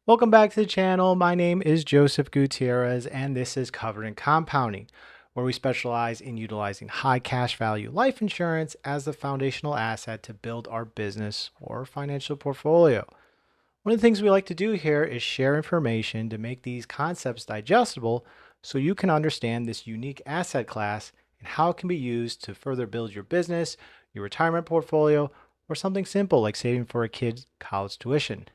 Welcome back to the channel. My name is Joseph Gutierrez, and this is Covered in Compounding, where we specialize in utilizing high cash value life insurance as the foundational asset to build our business or financial portfolio. One of the things we like to do here is share information to make these concepts digestible so you can understand this unique asset class and how it can be used to further build your business, your retirement portfolio, or something simple like saving for a kid's college tuition.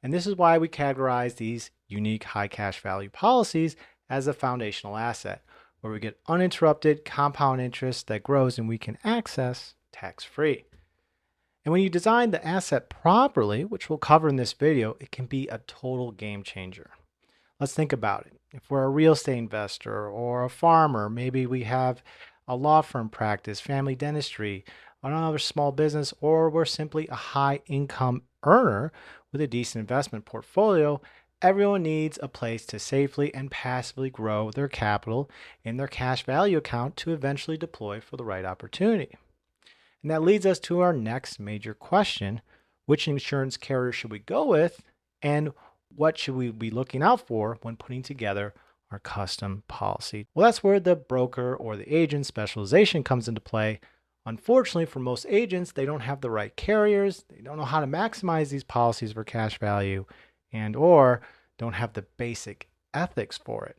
And this is why we categorize these unique high cash value policies as a foundational asset, where we get uninterrupted compound interest that grows and we can access tax free. And when you design the asset properly, which we'll cover in this video, it can be a total game changer. Let's think about it. If we're a real estate investor or a farmer, maybe we have a law firm practice, family dentistry, another small business, or we're simply a high income earner with a decent investment portfolio, everyone needs a place to safely and passively grow their capital in their cash value account to eventually deploy for the right opportunity. And that leads us to our next major question: which insurance carrier should we go with, and what should we be looking out for when putting together our custom policy? Well, that's where the broker or the agent specialization comes into play. Unfortunately, for most agents, they don't have the right carriers, they don't know how to maximize these policies for cash value, and or don't have the basic ethics for it.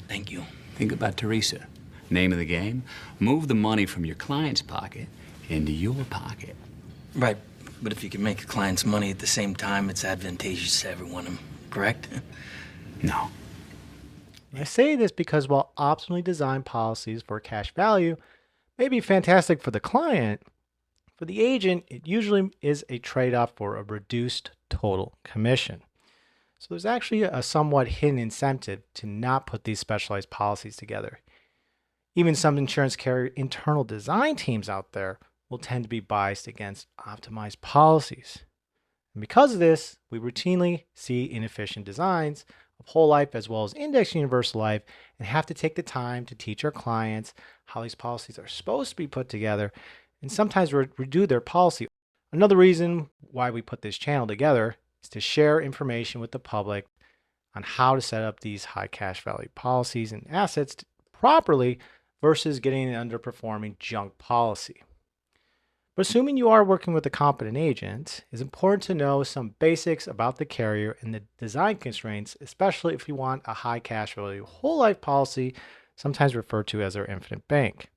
Thank you. Think about Teresa. Name of the game, move the money from your client's pocket into your pocket. Right, but if you can make the client's money at the same time, it's advantageous to everyone, correct? No. I say this because while optimally designed policies for cash value may be fantastic for the client, for the agent, it usually is a trade-off for a reduced total commission. So there's actually a somewhat hidden incentive to not put these specialized policies together. Even some insurance carrier internal design teams out there will tend to be biased against optimized policies. And because of this, we routinely see inefficient designs of whole life as well as index universal life, and have to take the time to teach our clients how these policies are supposed to be put together, and sometimes redo their policy. Another reason why we put this channel together is to share information with the public on how to set up these high cash value policies and assets properly versus getting an underperforming junk policy. But assuming you are working with a competent agent, it's important to know some basics about the carrier and the design constraints, especially if you want a high cash value whole life policy, sometimes referred to as our infinite bank.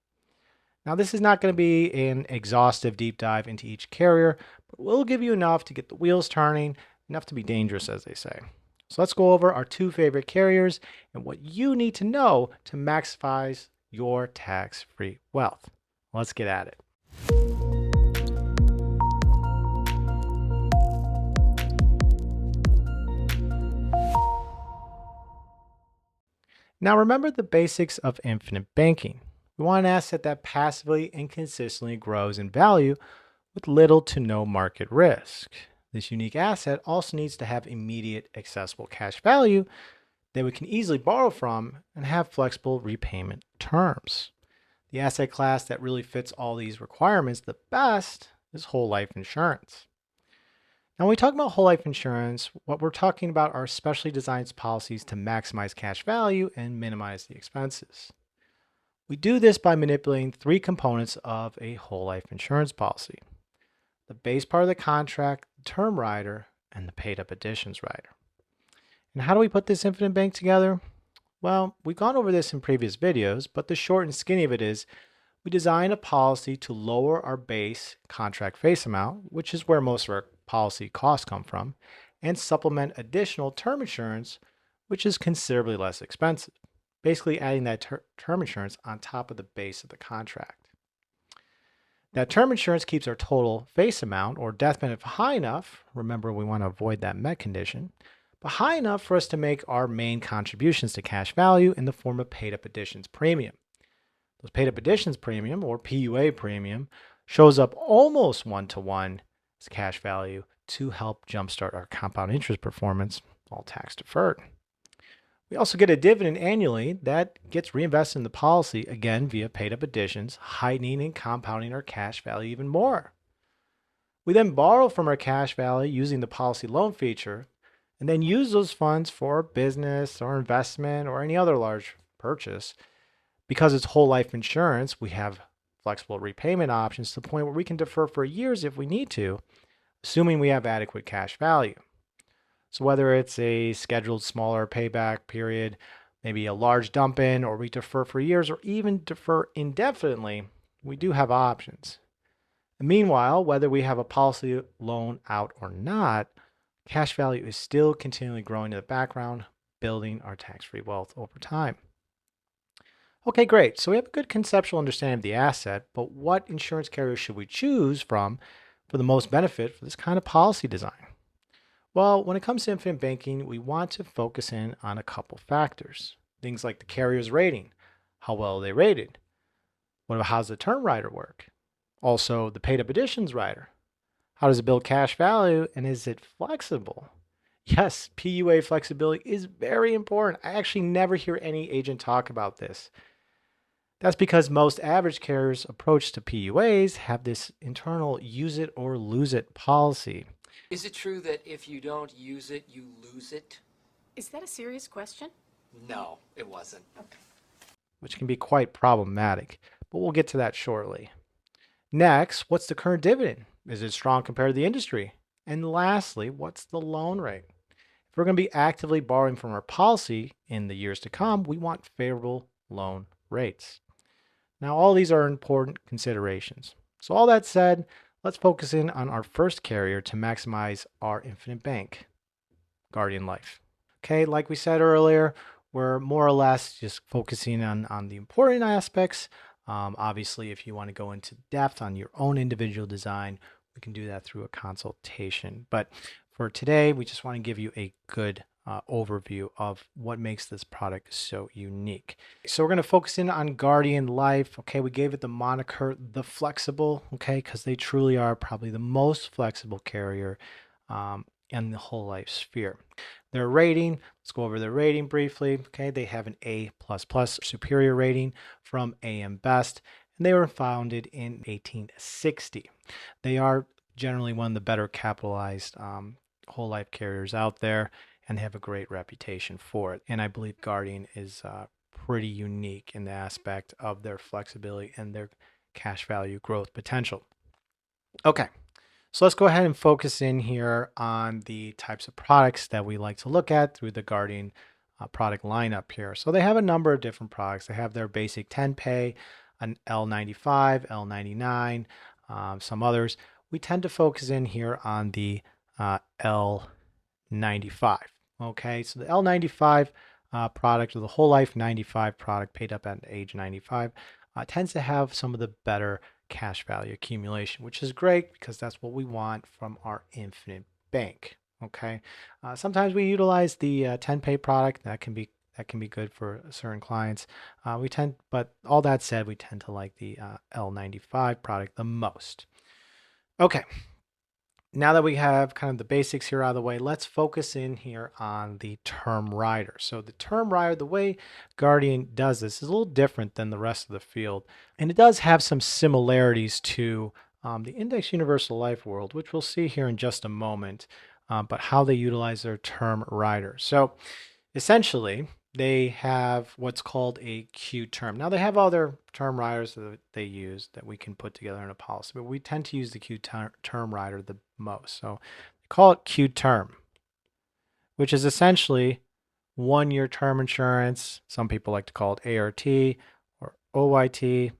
Now, this is not going to be an exhaustive deep dive into each carrier, but we'll give you enough to get the wheels turning, enough to be dangerous, as they say. So let's go over our two favorite carriers and what you need to know to maximize your tax-free wealth. Let's get at it. Now remember the basics of infinite banking. We want an asset that passively and consistently grows in value with little to no market risk. This unique asset also needs to have immediate accessible cash value that we can easily borrow from and have flexible repayment terms. The asset class that really fits all these requirements the best is whole life insurance. Now, when we talk about whole life insurance, what we're talking about are specially designed policies to maximize cash value and minimize the expenses. We do this by manipulating three components of a whole life insurance policy: the base part of the contract, the term rider, and the paid up additions rider. And how do we put this infinite bank together? Well, we've gone over this in previous videos, but the short and skinny of it is we design a policy to lower our base contract face amount, which is where most of our policy costs come from, and supplement additional term insurance, which is considerably less expensive, basically adding that term insurance on top of the base of the contract. That term insurance keeps our total face amount or death benefit high enough, remember we want to avoid that met condition, but high enough for us to make our main contributions to cash value in the form of paid up additions premium. Those paid up additions premium, or PUA premium, shows up almost one-to-one as cash value to help jumpstart our compound interest performance, all tax deferred. We also get a dividend annually that gets reinvested in the policy, again via paid up additions, heightening and compounding our cash value even more. We then borrow from our cash value using the policy loan feature, and then use those funds for business or investment or any other large purchase. Because it's whole life insurance, we have flexible repayment options to the point where we can defer for years if we need to, assuming we have adequate cash value. So whether it's a scheduled smaller payback period, maybe a large dump in, or we defer for years, or even defer indefinitely, we do have options. And meanwhile, whether we have a policy loan out or not, cash value is still continually growing in the background, building our tax-free wealth over time. Okay, great. So we have a good conceptual understanding of the asset, but what insurance carrier should we choose from for the most benefit for this kind of policy design? Well, when it comes to infinite banking, we want to focus in on a couple factors. Things like the carrier's rating. How well are they rated? How's the term rider work? Also, the paid up additions rider. How does it build cash value, and is it flexible? Yes, PUA flexibility is very important. I actually never hear any agent talk about this. That's because most average carriers' approach to PUAs have this internal use it or lose it policy. Is it true that if you don't use it, you lose it? Is that a serious question? No, it wasn't. Which can be quite problematic, but we'll get to that shortly. Next, what's the current dividend? Is it strong compared to the industry? And lastly, what's the loan rate? If we're going to be actively borrowing from our policy in the years to come, we want favorable loan rates. Now, all these are important considerations. So all that said, let's focus in on our first carrier to maximize our infinite bank, Guardian Life. Okay, like we said earlier, we're more or less just focusing on the important aspects. Obviously, if you want to go into depth on your own individual design, we can do that through a consultation. But for today, we just want to give you a good overview of what makes this product so unique. So we're going to focus in on Guardian Life. Okay, we gave it the moniker the flexible, okay, because they truly are probably the most flexible carrier in the whole life sphere. Their rating, let's go over their rating briefly. Okay, they have an A++ superior rating from AM Best, and they were founded in 1860. They are generally one of the better capitalized whole life carriers out there, and have a great reputation for it. And I believe Guardian is pretty unique in the aspect of their flexibility and their cash value growth potential. Okay, so let's go ahead and focus in here on the types of products that we like to look at through the Guardian product lineup here. So they have a number of different products. They have their basic 10 pay, an L95, L99, some others. We tend to focus in here on the L95. Okay, so the L95 product, or the whole life 95 product paid up at age 95, tends to have some of the better cash value accumulation, which is great because that's what we want from our infinite bank. Okay, sometimes we utilize the 10 pay product. That can be good for certain clients. But all that said, we tend to like the L95 product the most. Okay. Now that we have kind of the basics here out of the way, let's focus in here on the term rider. So the term rider, the way Guardian does this is a little different than the rest of the field. And it does have some similarities to the Index Universal Life world, which we'll see here in just a moment, but how they utilize their term rider. So essentially, they have what's called a Q term. Now they have other term riders that they use that we can put together in a policy, but we tend to use the Q term rider the most. So they call it Q term, which is essentially 1-year term insurance. Some people like to call it ART or OYT,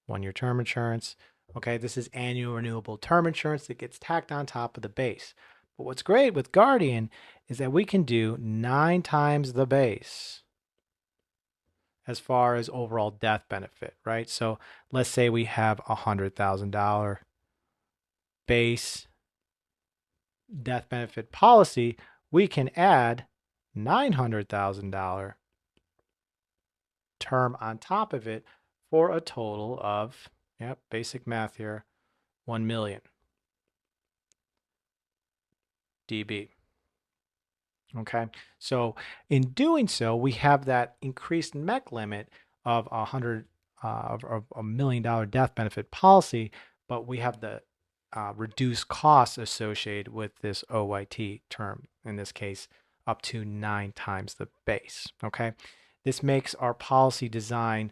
1-year term insurance. Okay, this is annual renewable term insurance that gets tacked on top of the base. But what's great with Guardian is that we can do 9 times the base as far as overall death benefit, right? So let's say we have a $100,000 base death benefit policy, we can add $900,000 term on top of it for a total of, basic math here, 1 million DB. Okay, so in doing so, we have that increased MEC limit of $1 million death benefit policy, but we have the reduce costs associated with this OYT term, in this case, up to 9 times the base. Okay, this makes our policy design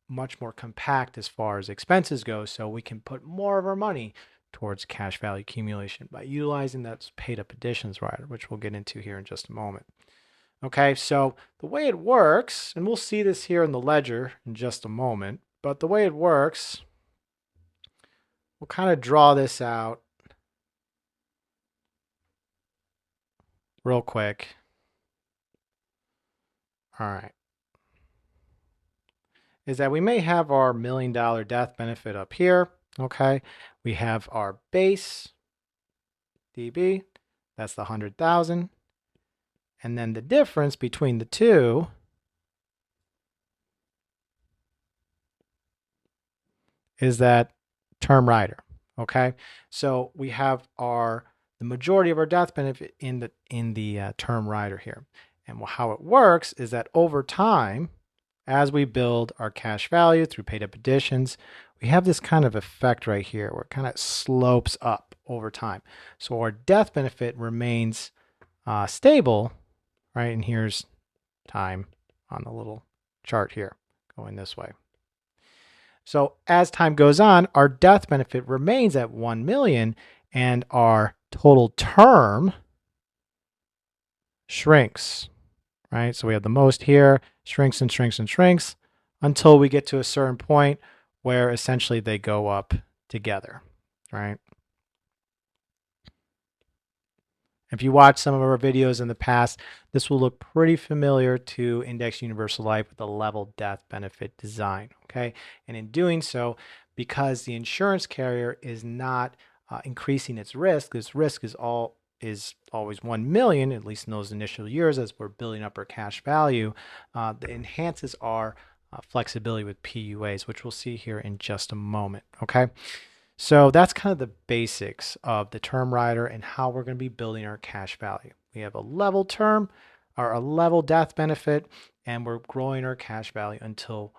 much more compact as far as expenses go, so we can put more of our money towards cash value accumulation by utilizing that paid up additions rider, which we'll get into here in just a moment. Okay, so the way it works, and we'll see this here in the ledger in just a moment, but the way it works, we'll kind of draw this out real quick. All right. Is that we may have our $1 million death benefit up here. Okay. We have our base DB. That's the 100,000. And then the difference between the two is that term rider. Okay. So we have the majority of our death benefit in the term rider here. And how it works is that over time, as we build our cash value through paid up additions, we have this kind of effect right here where it kind of slopes up over time. So our death benefit remains stable, right? And here's time on the little chart here going this way. So as time goes on, our death benefit remains at 1 million and our total term shrinks, right? So we have the most here, shrinks and shrinks and shrinks until we get to a certain point where essentially they go up together, right? If you watch some of our videos in the past, this will look pretty familiar to Index Universal Life with the level death benefit design, okay? And in doing so, because the insurance carrier is not increasing its risk, this risk is always 1 million, at least in those initial years as we're building up our cash value, that enhances our flexibility with PUAs, which we'll see here in just a moment, okay? So that's kind of the basics of the term rider and how we're going to be building our cash value. We have a level term or a level death benefit, and we're growing our cash value until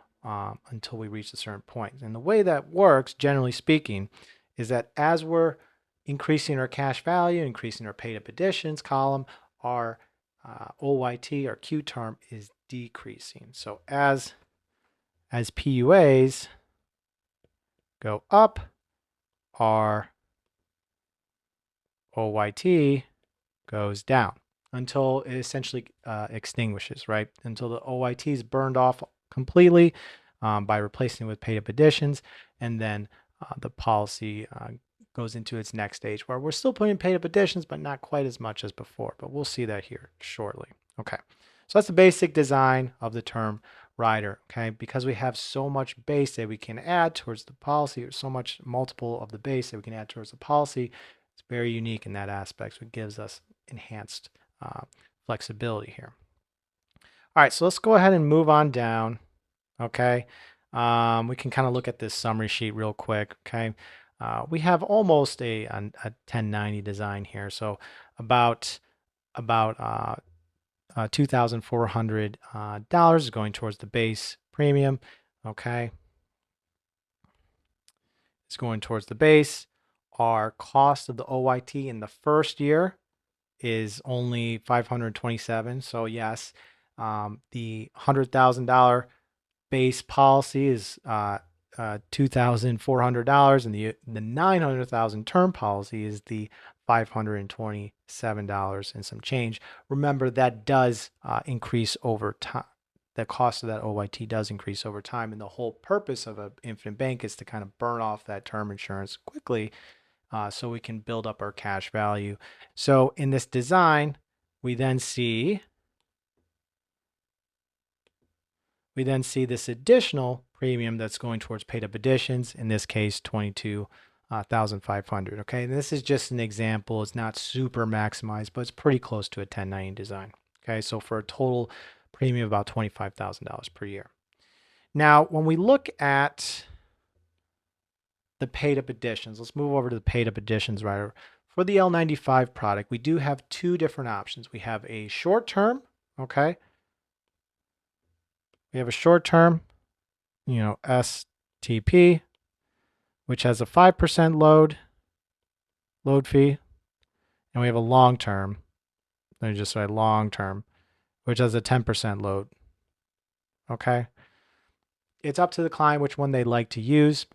we reach a certain point. And the way that works, generally speaking, is that as we're increasing our cash value, increasing our paid up additions column, our OYT, our Q term, is decreasing. So as PUAs go up, our OYT goes down until it essentially extinguishes, right? Until the OYT is burned off completely by replacing it with paid up additions, and then the policy goes into its next stage where we're still putting paid up additions, but not quite as much as before. But we'll see that here shortly. Okay, so that's the basic design of the term rider. Okay, because we have so much base that we can add towards the policy, or so much multiple of the base that we can add towards the policy, it's very unique in that aspect. So it gives us enhanced flexibility here. All right, so let's go ahead and move on down. Okay, we can kind of look at this summary sheet real quick. Okay, we have almost a 1090 design here, so about $2,400 is going towards the base premium. Okay, it's going towards the base. Our cost of the OYT in the first year is only $527. So yes, the $100,000 base policy is $2,400, and the $900,000 term policy is the $527 and some change. Remember, that does increase over time. The cost of that OYT does increase over time, and the whole purpose of an infinite bank is to kind of burn off that term insurance quickly, so we can build up our cash value. So in this design, we then see this additional premium that's going towards paid up additions, in this case $22,500. Okay, and this is just an example. It's not super maximized, but it's pretty close to a 1090 design. Okay, so for a total premium of about $25,000 per year. Now, when we look at the paid up additions, let's move over to the paid up additions rider. For the L95 product, we do have two different options. We have a short term, okay? We have a short term, STP, which has a 5% load, load fee, and we have a long term. Let me just say long term, which has a 10% load. Okay. It's up to the client which one they like to use.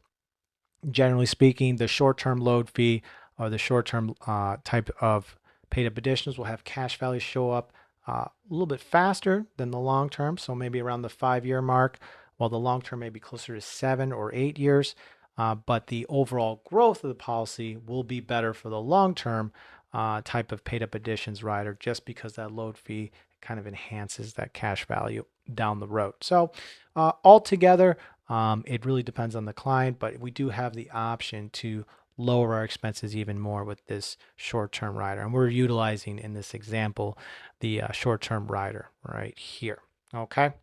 Generally speaking, the short-term load fee or the short-term type of paid-up additions will have cash value show up a little bit faster than the long-term, so maybe around the 5-year mark, while the long-term may be closer to 7 or 8 years. But the overall growth of the policy will be better for the long-term type of paid-up additions rider, just because that load fee kind of enhances that cash value down the road. So altogether, it really depends on the client, but we do have the option to lower our expenses even more with this short-term rider. And we're utilizing in this example the short-term rider right here. Okay.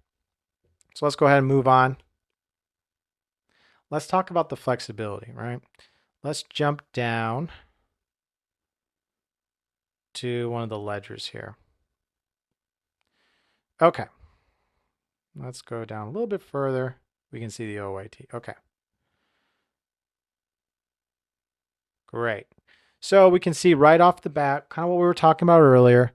So let's go ahead and move on. Let's talk about the flexibility, right? Let's jump down to one of the ledgers here. Okay. Let's go down a little bit further. We can see the OYT. Okay. Great. So we can see right off the bat, kind of what we were talking about earlier.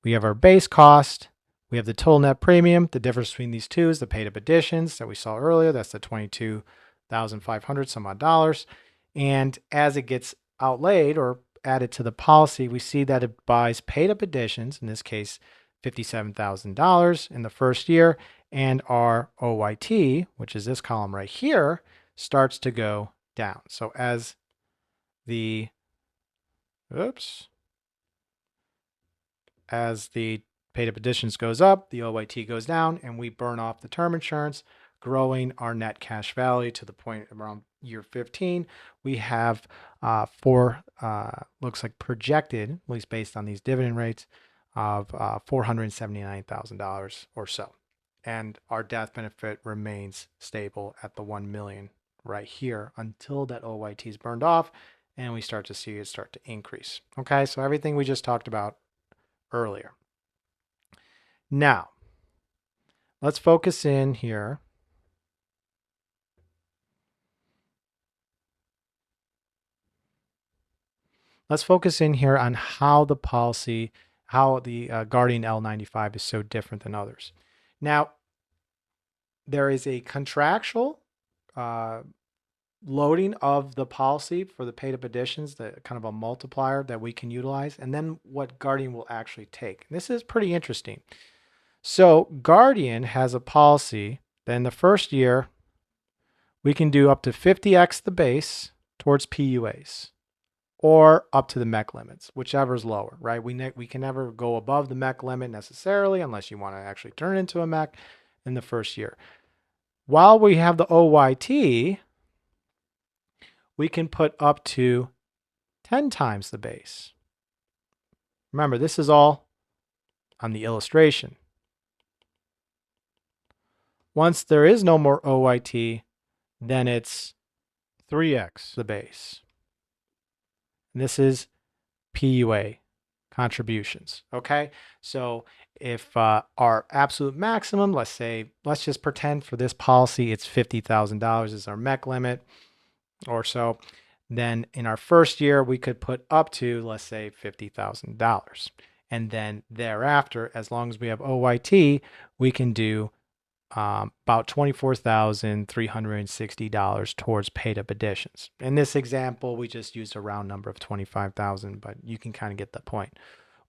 We have our base cost. We have the total net premium. The difference between these two is the paid up additions that we saw earlier. That's the 22,500 some odd dollars. And as it gets outlaid or added to the policy, we see that it buys paid up additions, in this case, $57,000 in the first year. And our OYT, which is this column right here, starts to go down. So as the paid up additions goes up, the OYT goes down, and we burn off the term insurance, growing our net cash value to the point around year 15. We have looks like projected, at least based on these dividend rates, of $479,000 or so. And our death benefit remains stable at the 1 million right here until that OYT is burned off and we start to see it start to increase. Okay, so everything we just talked about earlier. Now, let's focus in here. Let's focus in here on how the policy, how the Guardian L95 is so different than others. Now, there is a contractual loading of the policy for the paid up additions, the kind of a multiplier that we can utilize, and then what Guardian will actually take. This is pretty interesting. So Guardian has a policy that in the first year, we can do up to 50x the base towards PUAs or up to the MEC limits, whichever is lower, right? We can never go above the MEC limit necessarily unless you want to actually turn it into a MEC in the first year. While we have the OYT, we can put up to 10 times the base. Remember, this is all on the illustration. Once there is no more OYT, then it's 3x the base. And this is PUA contributions. Okay, so if our absolute maximum, let's just pretend for this policy it's $50,000 is our MEC limit or so, then in our first year we could put up to, let's say, $50,000. And then thereafter, as long as we have OYT, we can do about $24,360 towards paid up additions. In this example, we just used a round number of 25,000, but you can kind of get the point.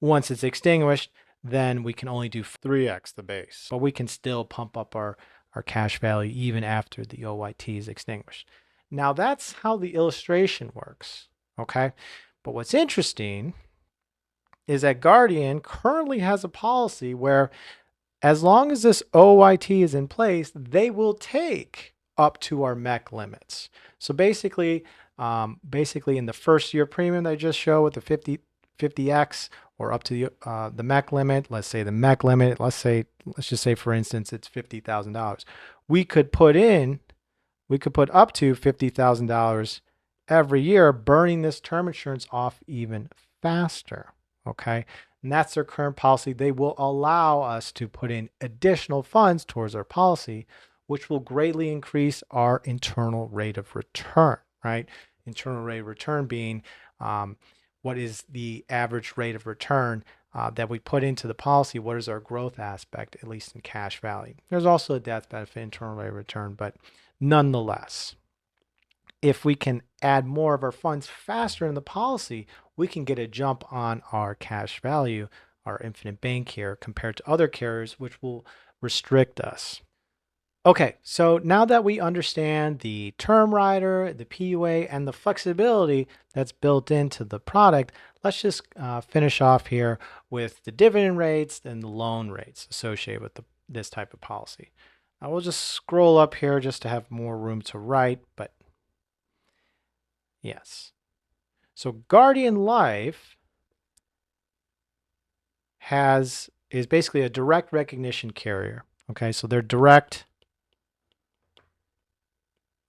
Once it's extinguished, then we can only do 3x the base, but we can still pump up our cash value even after the OYT is extinguished. Now that's how the illustration works, okay? But what's interesting is that Guardian currently has a policy where as long as this OYT is in place, they will take up to our MEC limits. So basically in the first year premium that I just showed with the 50x or up to the MEC limit, let's say the MEC limit, let's just say for instance it's $50,000. We could put up to $50,000 every year, burning this term insurance off even faster. Okay. And that's their current policy. They will allow us to put in additional funds towards our policy, which will greatly increase our internal rate of return, right? Internal rate of return being what is the average rate of return that we put into the policy? What is our growth aspect, at least in cash value? There's also a death benefit, internal rate of return, but nonetheless, if we can add more of our funds faster in the policy, we can get a jump on our cash value, our infinite bank here, compared to other carriers, which will restrict us. Okay, so now that we understand the term rider, the PUA, and the flexibility that's built into the product, let's just finish off here with the dividend rates and the loan rates associated with this type of policy. We'll just scroll up here just to have more room to write, but yes. So Guardian Life is basically a direct recognition carrier. Okay, so they're direct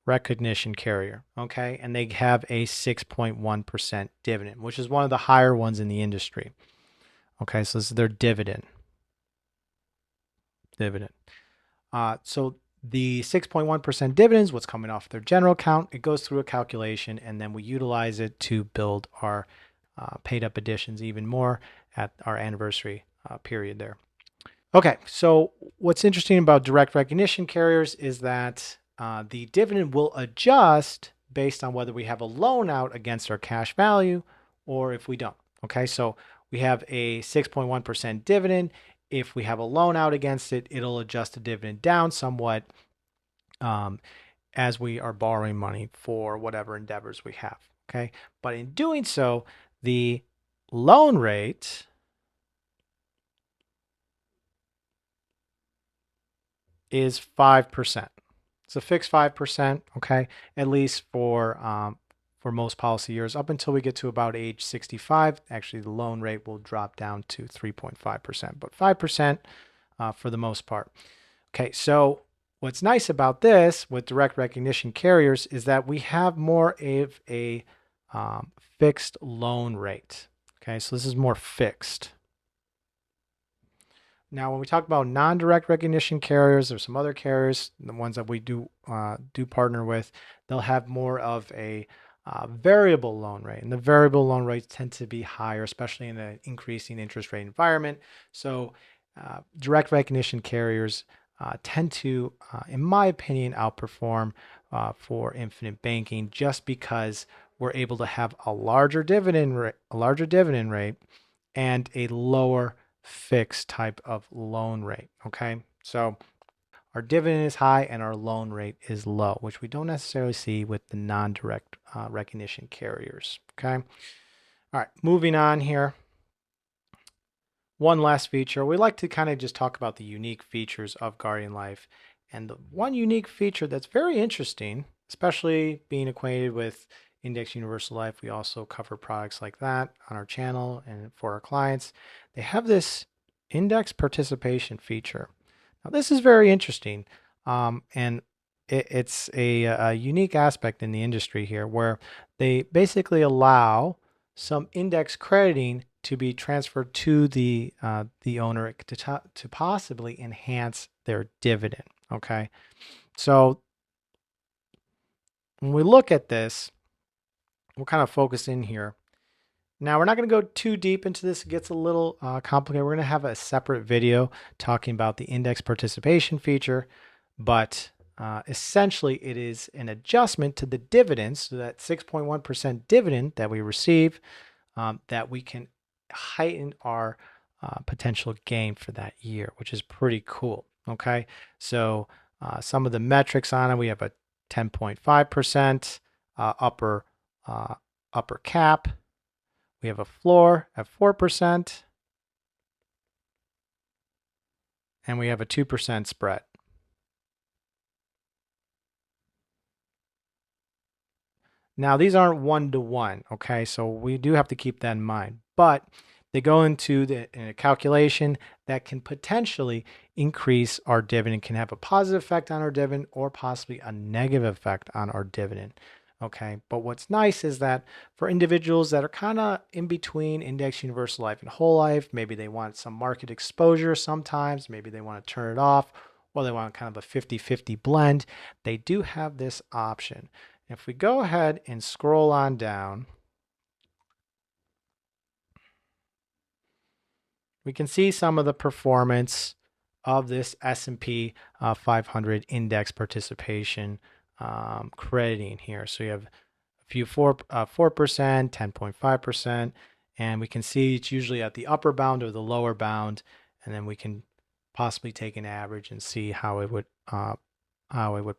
recognition carrier, okay? And they have a 6.1% dividend, which is one of the higher ones in the industry. Okay, so this is their dividend. So the 6.1% dividends, what's coming off their general account, it goes through a calculation, and then we utilize it to build our paid up additions even more at our anniversary period there. Okay, so what's interesting about direct recognition carriers is that the dividend will adjust based on whether we have a loan out against our cash value or if we don't. Okay, so we have a 6.1% dividend. If we have a loan out against it, it'll adjust the dividend down somewhat as we are borrowing money for whatever endeavors we have. Okay, but in doing so, the loan rate is 5%. It's a fixed 5%, okay, at least for most policy years up until we get to about age 65. Actually, the loan rate will drop down to 3.5%, but 5% for the most part. Okay, so what's nice about this with direct recognition carriers is that we have more of a fixed loan rate. Okay, so this is more fixed. Now, when we talk about non-direct recognition carriers, there's some other carriers, the ones that we do partner with, they'll have more of a variable loan rate. And the variable loan rates tend to be higher, especially in an increasing interest rate environment. So direct recognition carriers tend to, in my opinion, outperform for infinite banking just because we're able to have a larger dividend rate and a lower fixed type of loan rate. Okay, so our dividend is high and our loan rate is low, which we don't necessarily see with the non-direct recognition carriers. Okay, all right, moving on here. One last feature. We like to kind of just talk about the unique features of Guardian Life. And the one unique feature that's very interesting, especially being acquainted with Index Universal Life, we also cover products like that on our channel and for our clients. They have this index participation feature. Now, this is very interesting, and it's a unique aspect in the industry here where they basically allow some index crediting to be transferred to the owner to possibly enhance their dividend. Okay, so when we look at this, we'll kind of focus in here. Now, we're not going to go too deep into this. It gets a little complicated. We're going to have a separate video talking about the index participation feature, but essentially it is an adjustment to the dividends, so that 6.1% dividend that we receive, that we can heighten our potential gain for that year, which is pretty cool. Okay, so some of the metrics on it, we have a 10.5% upper cap. We have a floor at 4%, and we have a 2% spread. Now, these aren't one-to-one, okay? So we do have to keep that in mind. But they go into a calculation that can potentially increase our dividend, can have a positive effect on our dividend or possibly a negative effect on our dividend. Okay, but what's nice is that for individuals that are kind of in between Index Universal Life and Whole Life, maybe they want some market exposure sometimes, maybe they want to turn it off, or they want kind of a 50-50 blend, they do have this option. If we go ahead and scroll on down, we can see some of the performance of this S&P 500 index participation crediting here. So you have a few 4%, 10.5%, and we can see it's usually at the upper bound or the lower bound, and then we can possibly take an average and see how it would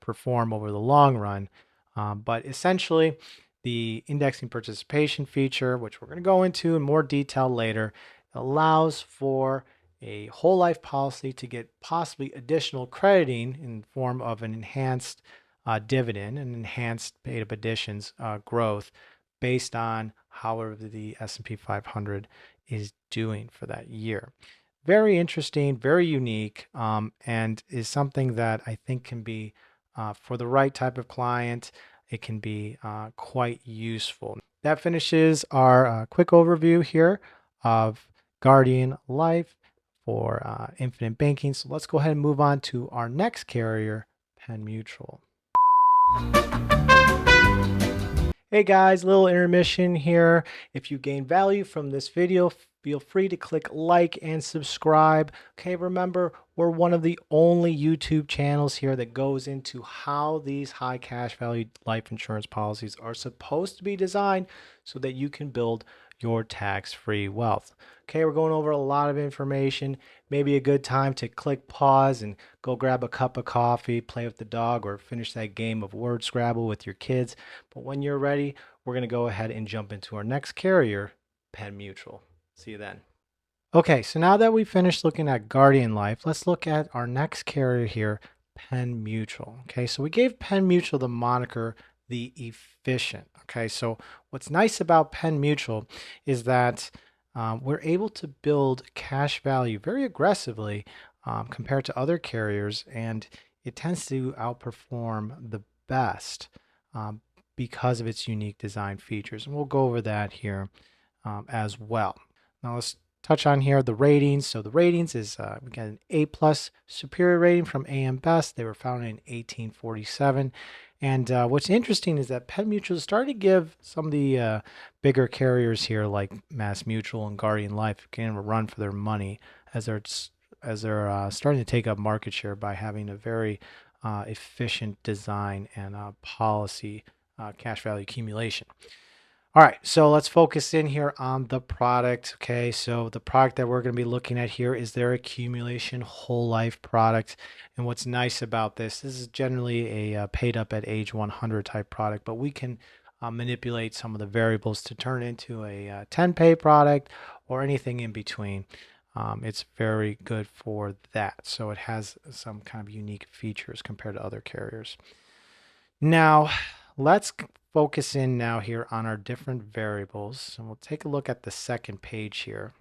perform over the long run. But essentially, the indexing participation feature, which we're going to go into in more detail later, allows for a whole life policy to get possibly additional crediting in form of an enhanced dividend and enhanced paid up additions growth based on however the S&P 500 is doing for that year. Very interesting, very unique, and is something that I think can be, for the right type of client, it can be quite useful. That finishes our quick overview here of Guardian Life for infinite banking. So let's go ahead and move on to our next carrier, Penn Mutual. Hey guys, little intermission here. If you gain value from this video, feel free to click like and subscribe. Okay, remember, we're one of the only YouTube channels here that goes into how these high cash value life insurance policies are supposed to be designed so that you can build your tax-free wealth. Okay, we're going over a lot of information. Maybe a good time to click pause and go grab a cup of coffee, play with the dog, or finish that game of word Scrabble with your kids. But when you're ready, we're going to go ahead and jump into our next carrier, Penn Mutual. See you then. Okay, so now that we finished looking at Guardian Life, let's look at our next carrier here, Penn Mutual. Okay, so we gave Penn Mutual the moniker the efficient. Okay, so what's nice about Penn Mutual is that we're able to build cash value very aggressively compared to other carriers, and it tends to outperform the best because of its unique design features. And we'll go over that here as well. Now let's touch on here the ratings. So the ratings is we got an A+ superior rating from AM Best. They were founded in 1847. And what's interesting is that Penn Mutual started to give some of the bigger carriers here, like Mass Mutual and Guardian Life, kind of a run for their money as they're starting to take up market share by having a very efficient design and policy cash value accumulation. All right, so let's focus in here on the product. Okay, so the product that we're going to be looking at here is their accumulation whole life product. And what's nice about this is generally a paid up at age 100 type product, but we can manipulate some of the variables to turn into a 10-pay product or anything in between. It's very good for that. So it has some kind of unique features compared to other carriers. Now, let's focus in now here on our different variables, and we'll take a look at the second page here.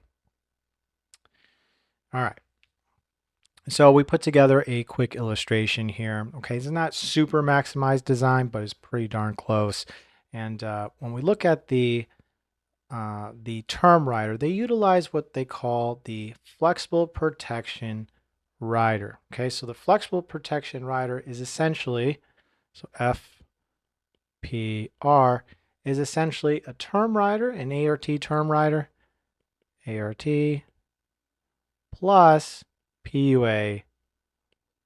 All right. So we put together a quick illustration here. Okay, it's not super maximized design, but it's pretty darn close. And when we look at the term rider, they utilize what they call the flexible protection rider. Okay, so the flexible protection rider is essentially, so FPR is essentially a term rider, an ART term rider, ART plus PUA,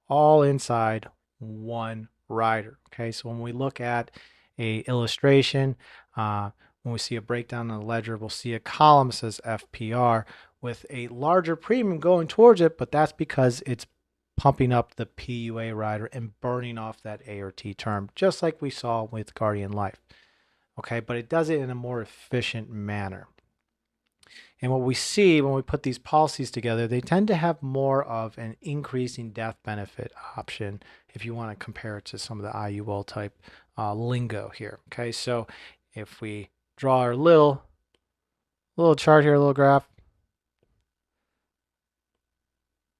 all inside one rider. Okay, so when we look at a illustration, when we see a breakdown in the ledger, we'll see a column that says FPR with a larger premium going towards it, but that's because it's pumping up the PUA rider and burning off that ART term, just like we saw with Guardian Life. Okay, but it does it in a more efficient manner. And what we see when we put these policies together, they tend to have more of an increasing death benefit option if you want to compare it to some of the IUL type lingo here. Okay, so if we draw our little chart here, a little graph.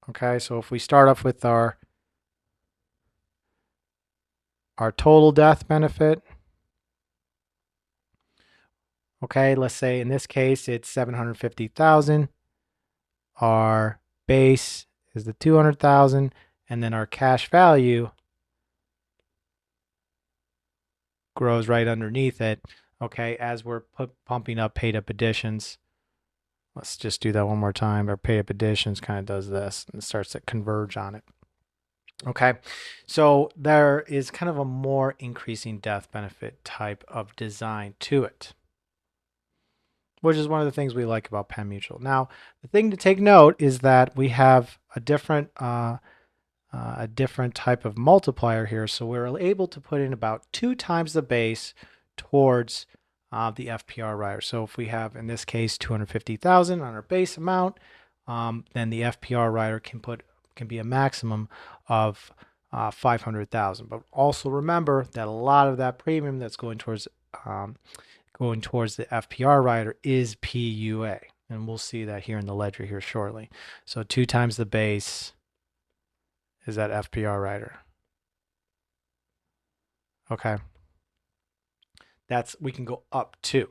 Okay, so if we start off with our total death benefit, okay, let's say in this case it's 750,000. Our base is the 200,000, and then our cash value grows right underneath it. Okay, as we're pumping up paid up additions Let's just do that one more time. Our pay up additions kind of does this and starts to converge on it. Okay, so there is kind of a more increasing death benefit type of design to it, which is one of the things we like about Penn Mutual. Now, the thing to take note is that we have a different type of multiplier here. So we're able to put in about 2 times the base towards the FPR rider. So if we have, in this case, 250,000 on our base amount, then the FPR rider can be a maximum of 500,000. But also remember that a lot of that premium that's going towards the FPR rider is PUA, and we'll see that here in the ledger here shortly. So 2 times the base is that FPR rider. Okay. We can go up to.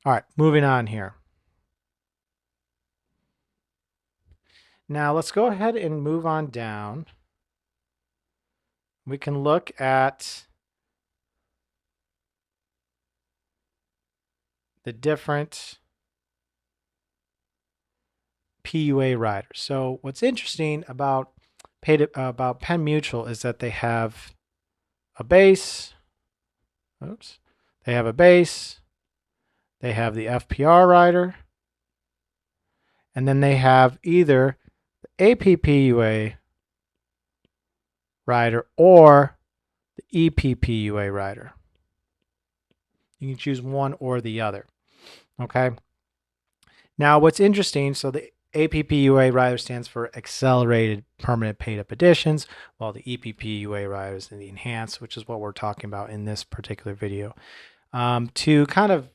All right, moving on here. Now let's go ahead and move on down. We can look at the different PUA riders. So what's interesting about Penn Mutual is that they have a base. Oops. They have a base. They have the FPR rider. And then they have either the APPUA rider or the EPPUA rider. You can choose one or the other. Okay. Now, what's interesting, so the APPUA rider stands for Accelerated Permanent Paid Up Additions, while the EPPUA rider is the Enhanced, which is what we're talking about in this particular video. To kind of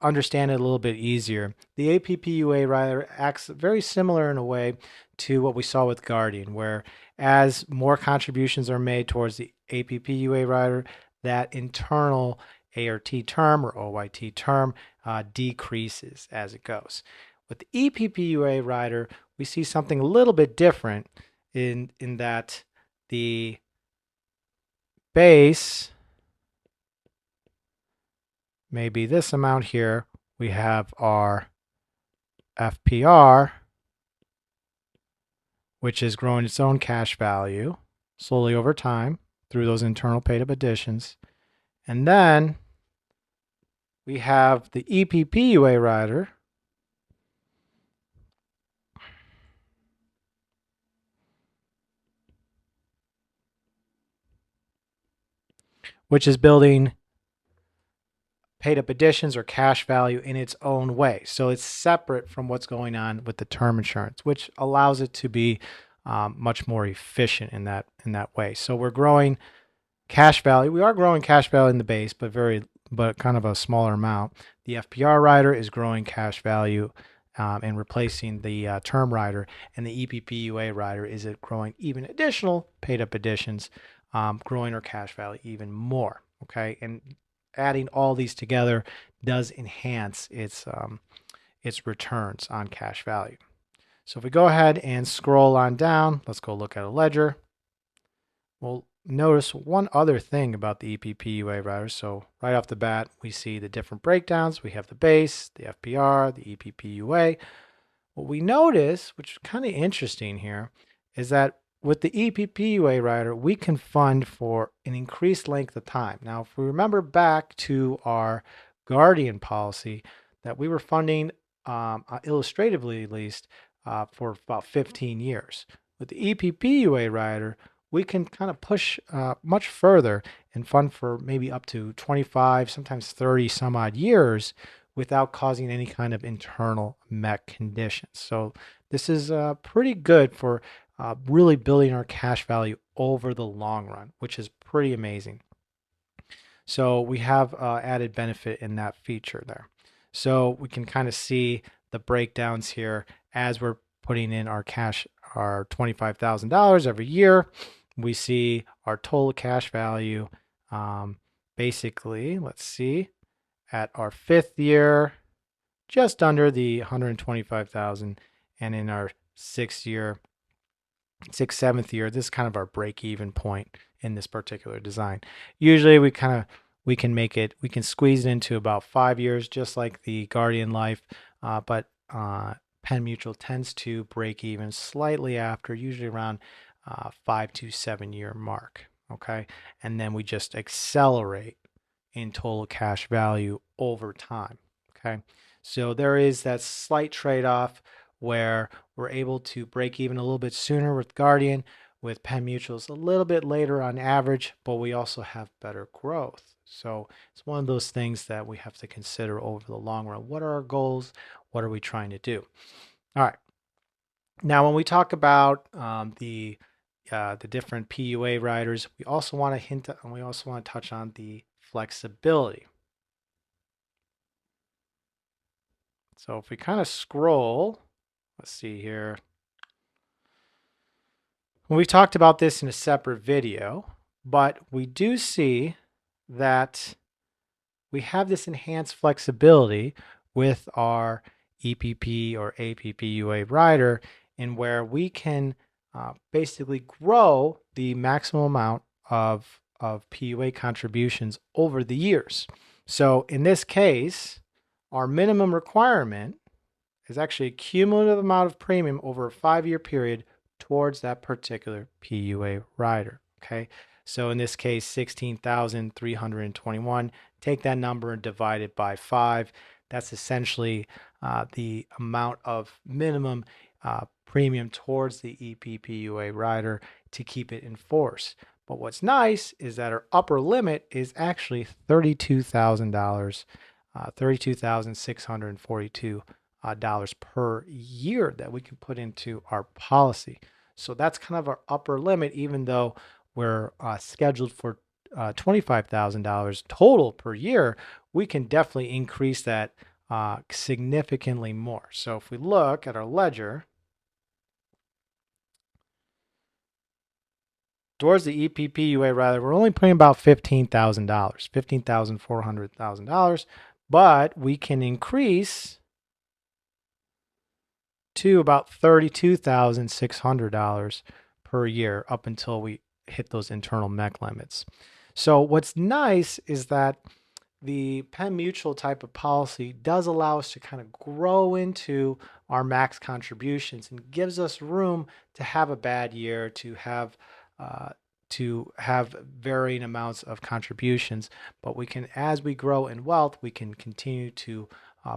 understand it a little bit easier, the APPUA rider acts very similar in a way to what we saw with Guardian, where as more contributions are made towards the APPUA rider, that internal ART term or OYT term decreases as it goes. With the EPPUA rider, we see something a little bit different in that the base may be this amount here. We have our FPR, which is growing its own cash value slowly over time through those internal paid up additions. And then we have the EPPUA rider, which is building paid up additions or cash value in its own way. So it's separate from what's going on with the term insurance, which allows it to be much more efficient in that way. So we're growing cash value. We are growing cash value in the base, but kind of a smaller amount. The FPR rider is growing cash value and replacing the term rider, and the EPPUA rider is growing even additional paid up additions, growing our cash value even more. Okay, and adding all these together does enhance its returns on cash value. So if we go ahead and scroll on down, let's go look at a ledger. We'll notice one other thing about the EPPUA riders. So right off the bat, we see the different breakdowns. We have the base, the FPR, the EPPUA. What we notice, which is kind of interesting here, is that with the EPPUA rider, we can fund for an increased length of time. Now, if we remember back to our Guardian policy, that we were funding, illustratively at least, for about 15 years. With the EPPUA rider, we can kind of push much further and fund for maybe up to 25, sometimes 30 some odd years without causing any kind of internal mech conditions. So this is pretty good for really building our cash value over the long run, which is pretty amazing. So we have added benefit in that feature there. So we can kind of see the breakdowns here as we're putting in our cash, our $25,000 every year. We see our total cash value. Basically, let's see, at our 5th year, just under the 125,000, and in our 6th year, 7th year, this is kind of our break-even point in this particular design. Usually, we can squeeze it into about 5 years, just like the Guardian Life. But Penn Mutual tends to break even slightly after, usually around 5 to 7 year mark. Okay, and then we just accelerate in total cash value over time. Okay, so there is that slight trade-off where we're able to break even a little bit sooner with Guardian, with Penn Mutuals a little bit later on average, but we also have better growth. So it's one of those things that we have to consider over the long run. What are our goals? What are we trying to do? All right. Now, when we talk about the different PUA riders, we also want to hint and we also want to touch on the flexibility. So if we kind of scroll, let's see here. We've talked about this in a separate video, but we do see that we have this enhanced flexibility with our EPP or APPUA rider, in where we can basically grow the maximum amount of PUA contributions over the years. So in this case, our minimum requirement is actually a cumulative amount of premium over a 5-year period towards that particular PUA rider. Okay, so in this case, 16,321. Take that number and divide it by 5. That's essentially the amount of minimum premium towards the EPPUA rider to keep it in force. But what's nice is that our upper limit is actually $32,000, $32,642 dollars per year that we can put into our policy. So that's kind of our upper limit, even though we're scheduled for $25,000 total per year. We can definitely increase that significantly more. So if we look at our ledger, towards the EPPUA rather, we're only putting about $15,000, $15,400,000, but we can increase to about $32,600 per year up until we hit those internal MEC limits. So what's nice is that the Penn Mutual type of policy does allow us to kind of grow into our max contributions and gives us room to have a bad year, to have varying amounts of contributions. But we can, as we grow in wealth, we can continue to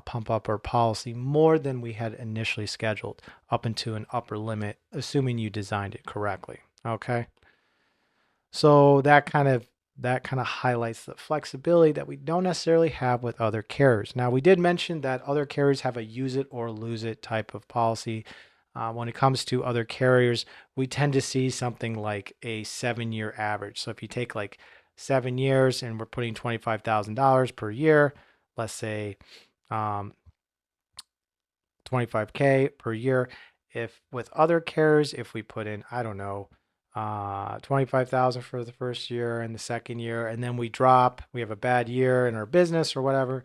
pump up our policy more than we had initially scheduled, up into an upper limit, assuming you designed it correctly. Okay. So that kind of highlights the flexibility that we don't necessarily have with other carriers. Now, we did mention that other carriers have a use it or lose it type of policy. When it comes to other carriers, we tend to see something like a 7-year average. So if you take like 7 years and we're putting $25,000 per year, let's say 25K per year. If with other carriers, if we put in, I don't know, 25,000 for the first year and the second year, and then we have a bad year in our business or whatever,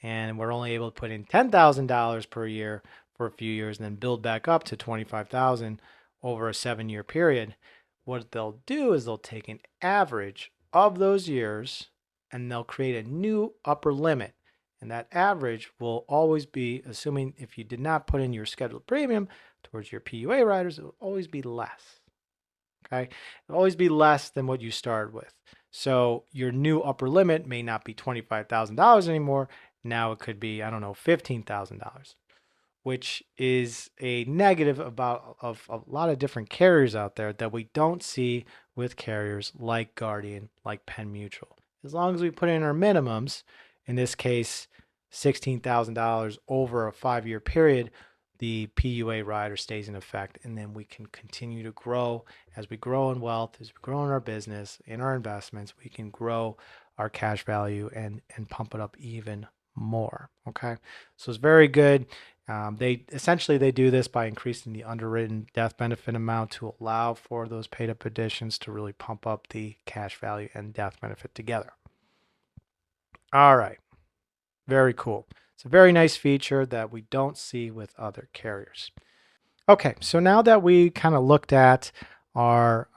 and we're only able to put in $10,000 per year for a few years and then build back up to 25,000 over a 7-year period. What they'll do is they'll take an average of those years and they'll create a new upper limit. And that average will always be, assuming if you did not put in your scheduled premium towards your PUA riders, it will always be less. Okay, it'll always be less than what you started with. So your new upper limit may not be $25,000 anymore. Now it could be, I don't know, $15,000, which is a negative of a lot of different carriers out there that we don't see with carriers like Guardian, like Penn Mutual. As long as we put in our minimums, in this case, $16,000 over a 5-year period, the PUA rider stays in effect, and then we can continue to grow. As we grow in wealth, as we grow in our business, in our investments, we can grow our cash value and pump it up even more. Okay, so it's very good. They do this by increasing the underwritten death benefit amount to allow for those paid up additions to really pump up the cash value and death benefit together. All right. Very cool. It's a very nice feature that we don't see with other carriers. Okay, so now that we kind of looked at our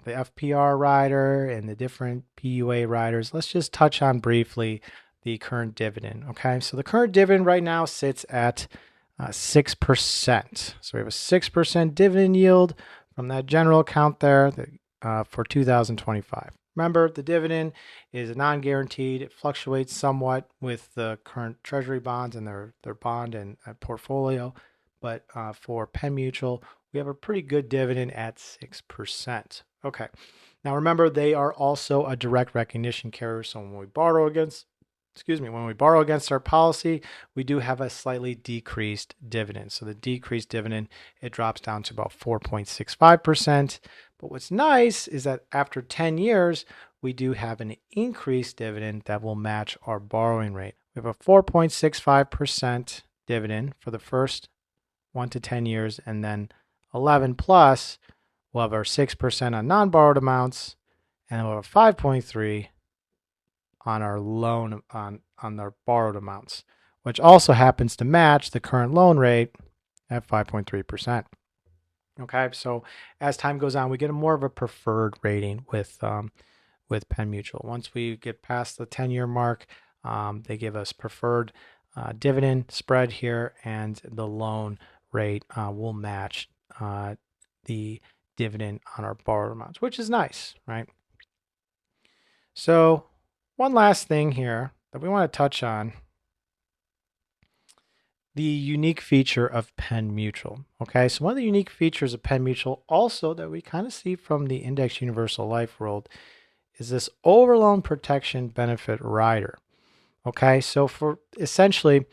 the FPR rider and the different PUA riders, let's just touch on briefly the current dividend. Okay, so the current dividend right now sits at 6%. So we have a 6% dividend yield from that general account there for 2025. Remember, the dividend is non-guaranteed. It fluctuates somewhat with the current treasury bonds and their bond and portfolio. But for Penn Mutual, we have a pretty good dividend at 6%. Okay. Now remember, they are also a direct recognition carrier. So when we borrow against our policy, we do have a slightly decreased dividend. So the decreased dividend, it drops down to about 4.65%. But what's nice is that after 10 years, we do have an increased dividend that will match our borrowing rate. We have a 4.65% dividend for the first 1 to 10 years, and then 11 plus, we'll have our 6% on non-borrowed amounts, and we'll have 5.3 on our loan on our borrowed amounts, which also happens to match the current loan rate at 5.3%. Okay, so as time goes on, we get more of a preferred rating with Penn Mutual. Once we get past the 10-year mark, they give us preferred dividend spread here, and the loan rate will match the dividend on our borrowed amounts, which is nice, right? So one last thing here that we want to touch on, the unique feature of Penn Mutual. Okay, so one of the unique features of Penn Mutual also that we kind of see from the Index Universal Life world is this overloan protection benefit rider. Okay, so for essentially,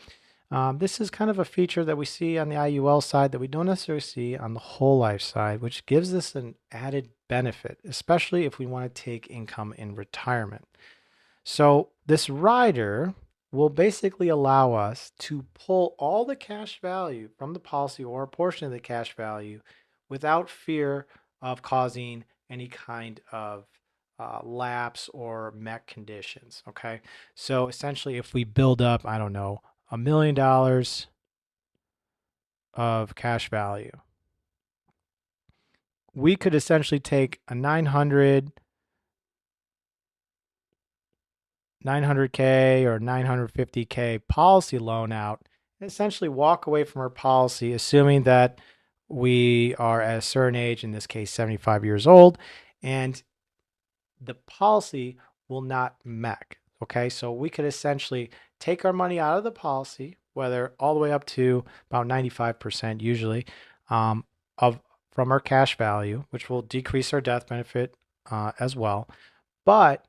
this is kind of a feature that we see on the IUL side that we don't necessarily see on the whole life side, which gives us an added benefit, especially if we want to take income in retirement. So this rider will basically allow us to pull all the cash value from the policy or a portion of the cash value without fear of causing any kind of lapse or MEC conditions. Okay, so essentially, if we build up, I don't know, $1 million of cash value, we could essentially take a 900K or 950K policy loan out and essentially walk away from our policy, assuming that we are at a certain age, in this case 75 years old, and the policy will not MEC. Okay, so we could essentially take our money out of the policy, whether all the way up to about 95% usually from our cash value, which will decrease our death benefit as well, but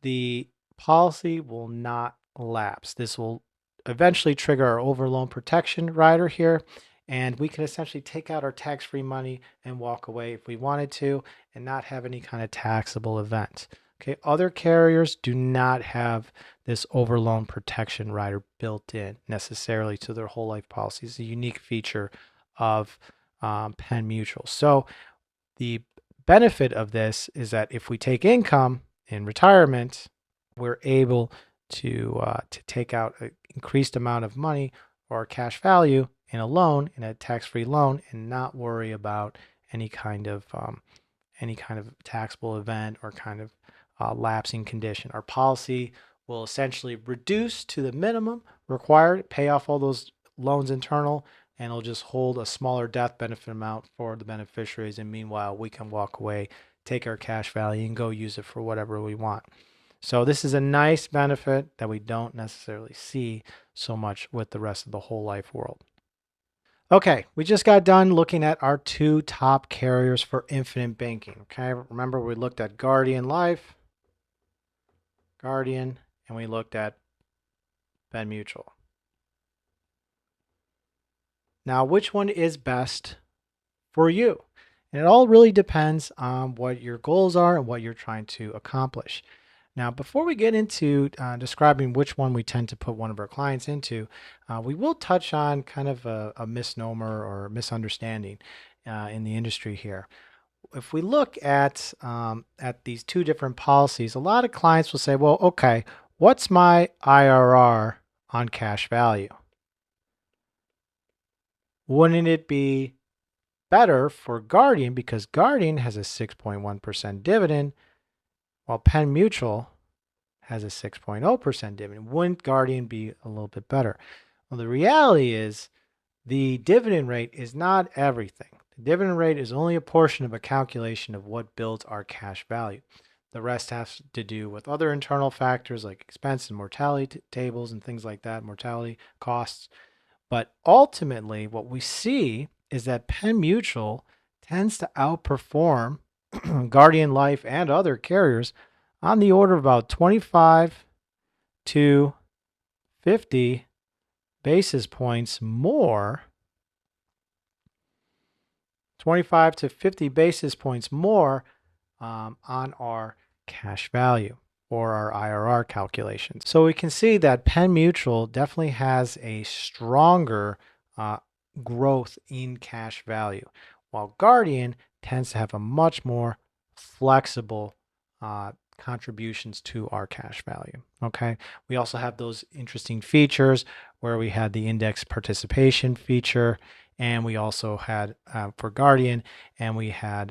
the policy will not lapse. This will eventually trigger our overloan protection rider here, and we can essentially take out our tax-free money and walk away if we wanted to and not have any kind of taxable event. Okay, other carriers do not have this overloan protection rider built in necessarily to their whole life policy. It's a unique feature of Penn Mutual. So the benefit of this is that if we take income in retirement, we're able to take out an increased amount of money or cash value in a loan, in a tax-free loan, and not worry about any kind of taxable event or kind of lapsing condition. Our policy will essentially reduce to the minimum required, pay off all those loans internal, and it'll just hold a smaller death benefit amount for the beneficiaries. And meanwhile, we can walk away, take our cash value, and go use it for whatever we want. So this is a nice benefit that we don't necessarily see so much with the rest of the whole life world. Okay, we just got done looking at our two top carriers for infinite banking. Okay, remember we looked at Guardian Life, and we looked at Penn Mutual. Now, which one is best for you? And it all really depends on what your goals are and what you're trying to accomplish. Now, before we get into describing which one we tend to put one of our clients into, we will touch on kind of a misnomer or misunderstanding in the industry here. If we look at these two different policies, a lot of clients will say, well, okay, what's my IRR on cash value? Wouldn't it be better for Guardian, because Guardian has a 6.1% dividend, while Penn Mutual has a 6.0% dividend? Wouldn't Guardian be a little bit better? Well, the reality is The dividend rate is not everything. The dividend rate is only a portion of a calculation of what builds our cash value. The rest has to do with other internal factors like expense and mortality tables and things like that, mortality costs. But ultimately, what we see is that Penn Mutual tends to outperform Guardian Life and other carriers on the order of about 25 to 50 basis points more, 25 to 50 basis points more on our cash value or our IRR calculations. So we can see that Penn Mutual definitely has a stronger growth in cash value, while Guardian tends to have a much more flexible contributions to our cash value. Okay. We also have those interesting features where we had the index participation feature, and we also had for Guardian, and we had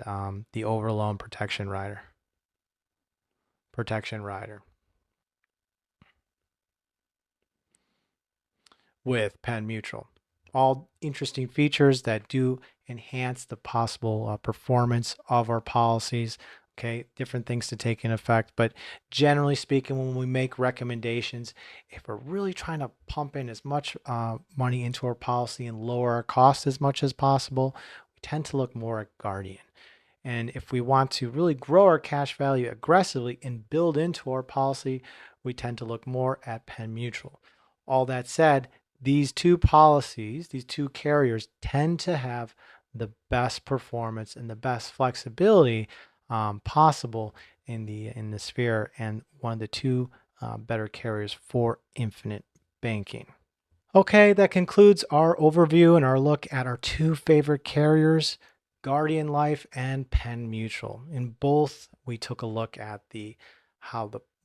the overloan protection rider. With Penn Mutual. All interesting features that do enhance the possible performance of our policies. Okay, different things to take in effect. But generally speaking, when we make recommendations, if we're really trying to pump in as much money into our policy and lower our costs as much as possible, we tend to look more at Guardian. And if we want to really grow our cash value aggressively and build into our policy, we tend to look more at Penn Mutual. All that said, these two policies, these two carriers tend to have the best performance and the best flexibility possible in the sphere, and one of the two better carriers for infinite banking. Okay, that concludes our overview and our look at our two favorite carriers, Guardian Life and Penn Mutual. In both, we took a look at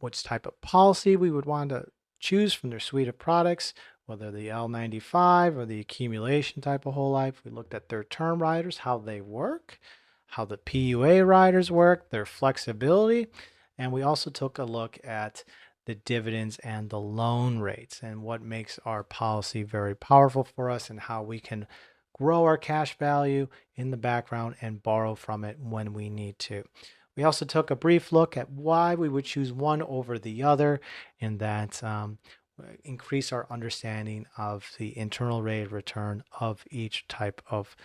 which type of policy we would want to choose from their suite of products, whether the L95 or the accumulation type of whole life. We looked at their term riders, how they work, how the PUA riders work, their flexibility, and we also took a look at the dividends and the loan rates and what makes our policy very powerful for us and how we can grow our cash value in the background and borrow from it when we need to. We also took a brief look at why we would choose one over the other, and that increase our understanding of the internal rate of return of each type of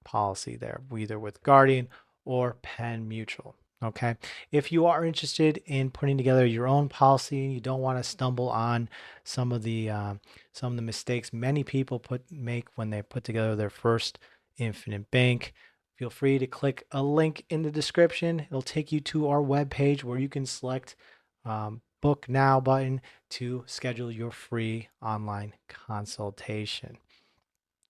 policy there, either with Guardian or Penn Mutual. Okay. If you are interested in putting together your own policy and you don't want to stumble on some of the mistakes many people make when they put together their first infinite bank, feel free to click a link in the description. It'll take you to our webpage where you can select Book Now button to schedule your free online consultation.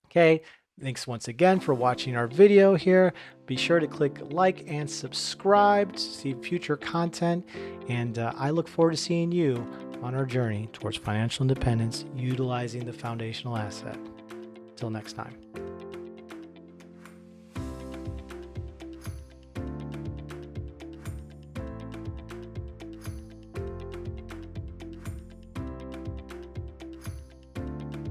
Okay. Thanks once again for watching our video here. Be sure to click like and subscribe to see future content. And I look forward to seeing you on our journey towards financial independence utilizing the foundational asset. Till next time.